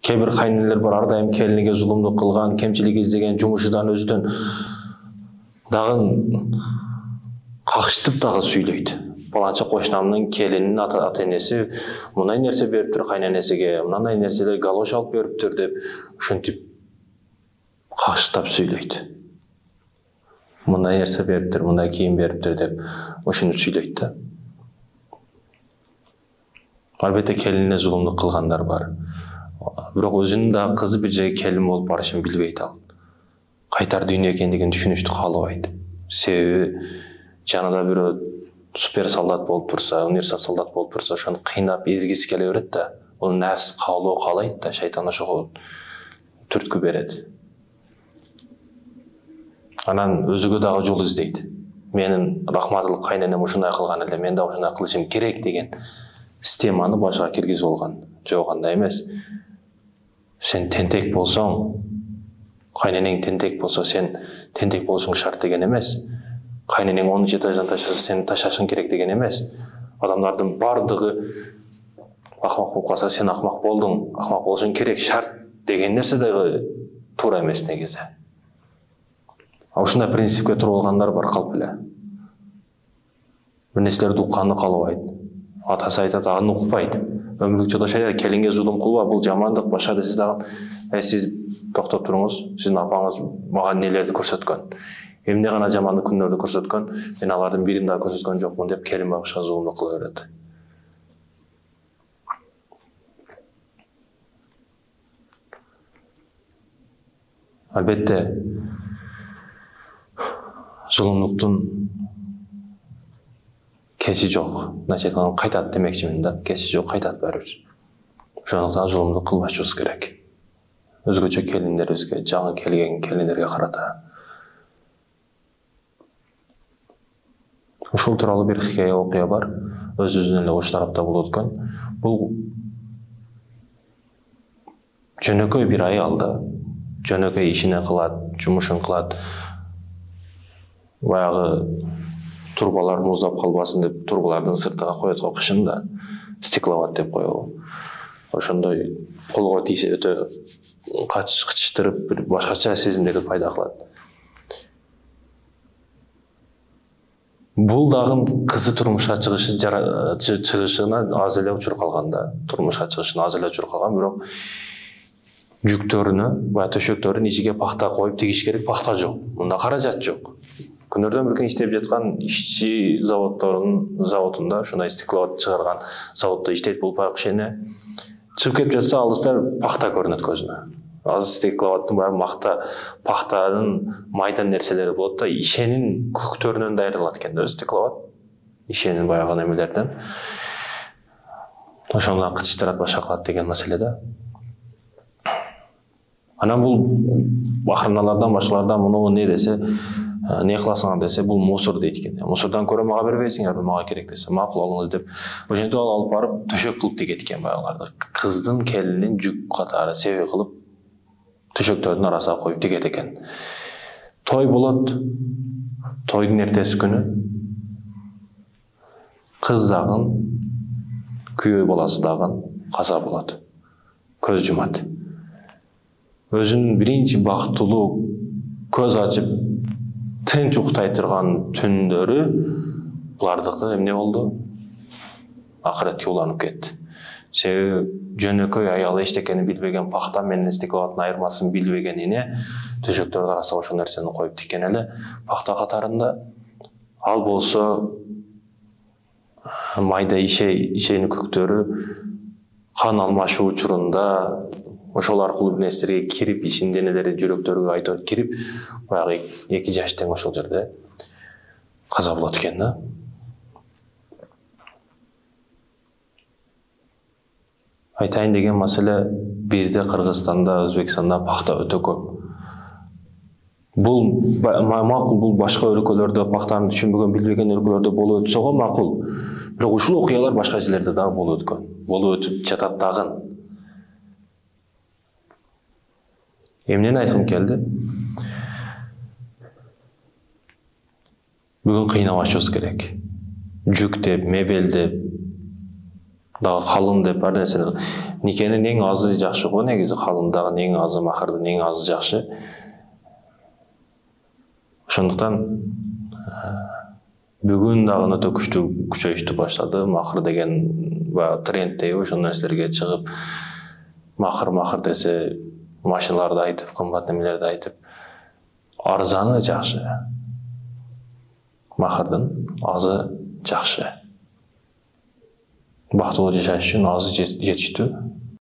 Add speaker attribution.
Speaker 1: Кээ бир кайнелер бар, ар дайым келиниге зулумдук кылган, кемчилик издеген, жумушудан өзүнөн дагы какшытып дагы сүйлөйт. Баланча кошунамдын келинин ата-энеси мындай нерсе бериптир кайненесиге, мындай нерселер галош алып бериптир деп ушинтип какшытап сүйлөйт. Мындай нерсе бериптир, мындай кийим бериптир деп ушинтип сүйлөйт да. Албетте келинине зулумдук кылгандар бар. Бирок өзүнүн да кызы бир жерге келин болуп барышын билбейт ал. Кайтар дүйнө экендигин түшүнүштү каалабайт. Себеби жанында бирөө супер солдат болуп турса, универсал солдат болуп турса, ошону кыйнап эзгиси келе берет да. Ол нафс каалоо каалайт да, шайтан ошого түрткү берет. Анан өзүгө дагы жол издейт. Менин рахматылык кайненем ушундай кылган эле, мен да ушундай кылышым керек деген системаны башка киргизип алган. Жок, андай эмес. Сен тентек болсоң, кайненең тентек болсо, сен тентек болушуң шарт деген эмес. Кайненең 10 этаждан ташаса, сен ташашың керек деген эмес. Адамдардын бардыгы акмак болуп калса, сен акмак болдуң, акмак болушуң керек шарт деген нерсе дагы туура эмес негизи. Ушундай принципке туруп алгандар бар калп эле. Бир нерселерди укканды каалабайт. Атасы айтат, аны укпайт. Өмүрлүк жолдош келинге зулум кылба, бул жамандык, башка десе дагы, сиз токтоп туруңуз, сиздин апаңыз мага нелерди көрсөткөн. Эмне гана жамандык күндөрдү көрсөткөн, мен алардын бирин дагы көрсөткөн жокмун деп келин багышка зулумдук кыла берет. Албетте зулумдуктун кеси жок. Значит, кайтат демекчимин да. Кеси жок, кайтат барыбыр. Ошондуктан зулумдук кылбашыбыз керек. Өзгөчө келиндерибизге, жаңы келген келиндерге карата. Ушул тууралуу бир хикая окуя бар. Өз-өзүнөн эле ош тарапта болуп өткөн. Бул жөнөкөй бир аял да. Жөнөкөй ишине кылат, жумушун кылат. Баягы турбалар муздап калбасын деп турбалардын сыртыга коет го кышын да. Стекловат деп коебу. Ошондой колго тийсе өтө кычыштырып, бир башкача сезимдерди пайда кылат. Бул дагы кызы турмушка чыгышына аз эле учур калган да. Турмушка чыгышына аз эле учур калган, бирок жүктөрүнө, баягы төшөктөрүн ичиге пахта коюп тигиш керек, пахта жок. Мында каражат жок. Күнөрдөн бир күн иштеп жаткан ишчи заводунда, ушундай стекловат чыгарган заводдо иштейт бул байкуш. Чыгып кетип жатса, алыста пахта көрүнөт көзүнө. Аз стекловаттын баягы пахтанын майдан нерселери болот да, ишенин көктөрүнөн даярдалат экен да стекловат. Ишенин баягы немелерден. Ошондон кычыштырат, башка кылат деген маселе да. Анан бул акырыналардан, башкалардан муну не десе, не кыласыңар десе, бул мусор дейт экен. Мусордан көрө мага бербейсиңер, мага керек десе, макул алыңыз деп, ошентип алып барып төшөк кылып тигет экен баягыларды. Кыздын келинин жүк катары себеп кылып төшөктөрдүн арасына коюп тигет экен. Той болот. Тойдун эртеси күнү кыз дагы, күйөө баласы дагы каза болот. Көз жумат. Өзүнүн биринчи бактылуу көз ачып тынч уктай турган түндөрү булардыкы эмне болду? Акыретке уланып кетти. Себеби жөнөкөй аял эчтекени билбеген, пахта менен стекловаттын айырмасын билбегенине төшөктөрдүн арасына ошол нерсени коюп тиккен эле пахта катарында. Ал болсо майда ишейни көктөрү кан алмашуу учурунда ошол аркылуу бир нерселерге кирип, ишин денелери жүрөктөргө айтор кирип, баягы 2 жаш тең ошол жерде каза болот экен да. Айтайын деген маселе, бизде Кыргызстанда, Өзбекстанда пахта өтө көп. Бул макул, бул башка өлкөлөрдө пахтаны түшүнбөгөн, билбеген өлкөлөрдө болуп өтсө го макул. Бирок ушул окуялар башка жерлерде дагы болуп өткөн. Болуп өтүп жатат дагы. Эмнени айткым келди? Бүгүн кыйнабашыбыз керек. Жүк деп, мебел деп, Дагы калын деп бир нерсени никенин эң азы жакшы го, негизи калындагы эң азы, махырдын эң азы жакшы. Ошондуктан бүгүн дагы өтө күчтүү күчөйүштү баштады. Махыр деген трендтеги ошол нерселерге чыгып, махыр десе машиналарды айтып, кымбат немелерди айтып, арзаны жакшы. Махырдын азы жакшы. Бактылуу жашаш үчүн азы жетиштүү.